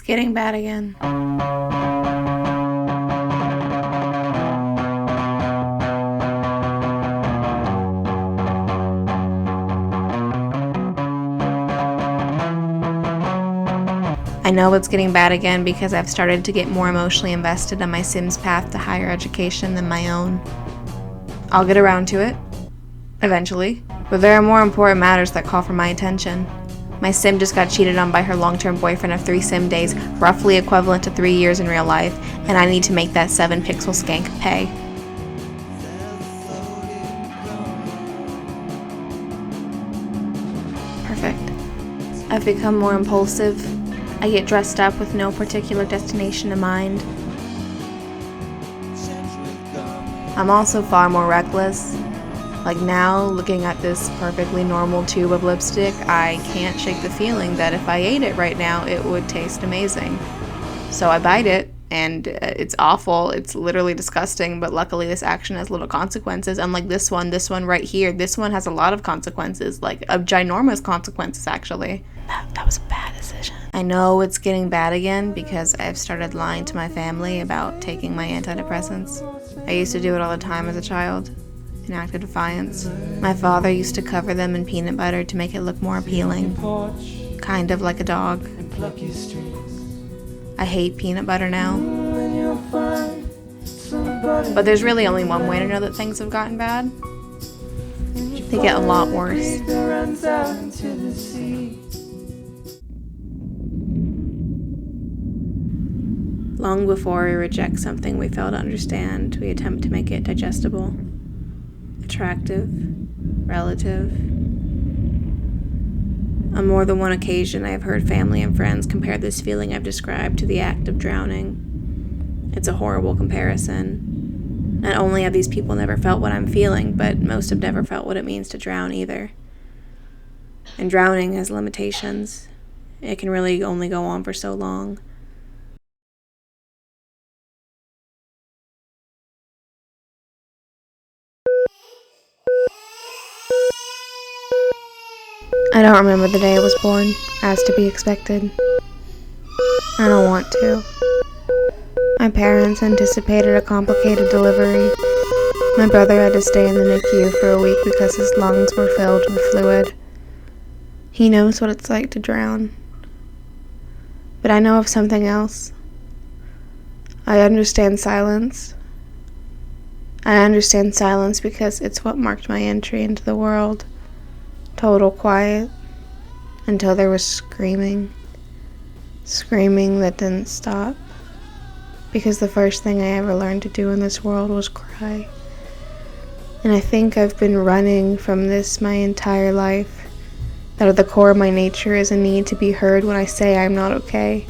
getting bad again. I know it's getting bad again because I've started to get more emotionally invested in my Sim's path to higher education than my own. I'll get around to it, eventually, but there are more important matters that call for my attention. My Sim just got cheated on by her long-term boyfriend of 3 Sim days, roughly equivalent to 3 years in real life, and I need to make that 7-pixel skank pay. Perfect. I've become more impulsive. I get dressed up with no particular destination in mind. I'm also far more reckless. Like now, looking at this perfectly normal tube of lipstick, I can't shake the feeling that if I ate it right now, it would taste amazing. So I bite it, and it's awful. It's literally disgusting, but luckily this action has little consequences. Unlike this one right here, this one has a lot of consequences, like ginormous consequences, actually. That was a bad decision. I know it's getting bad again because I've started lying to my family about taking my antidepressants. I used to do it all the time as a child, in act of defiance. My father used to cover them in peanut butter to make it look more appealing, kind of like a dog. I hate peanut butter now. But there's really only one way to know that things have gotten bad. They get a lot worse. Long before we reject something we fail to understand, we attempt to make it digestible, attractive, relative. On more than one occasion, I have heard family and friends compare this feeling I've described to the act of drowning. It's a horrible comparison. Not only have these people never felt what I'm feeling, but most have never felt what it means to drown either. And drowning has limitations. It can really only go on for so long. I don't remember the day I was born, as to be expected. I don't want to. My parents anticipated a complicated delivery. My brother had to stay in the NICU for a week because his lungs were filled with fluid. He knows what it's like to drown. But I know of something else. I understand silence. I understand silence because it's what marked my entry into the world. Total quiet, until there was screaming that didn't stop, because the first thing I ever learned to do in this world was cry. And I think I've been running from this my entire life, that at the core of my nature is a need to be heard when I say I'm not okay.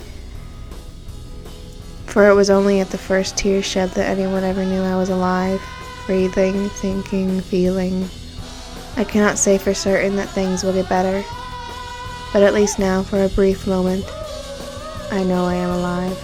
For it was only at the first tear shed that anyone ever knew I was alive, breathing, thinking, feeling. I cannot say for certain that things will get better, but at least now, for a brief moment, I know I am alive.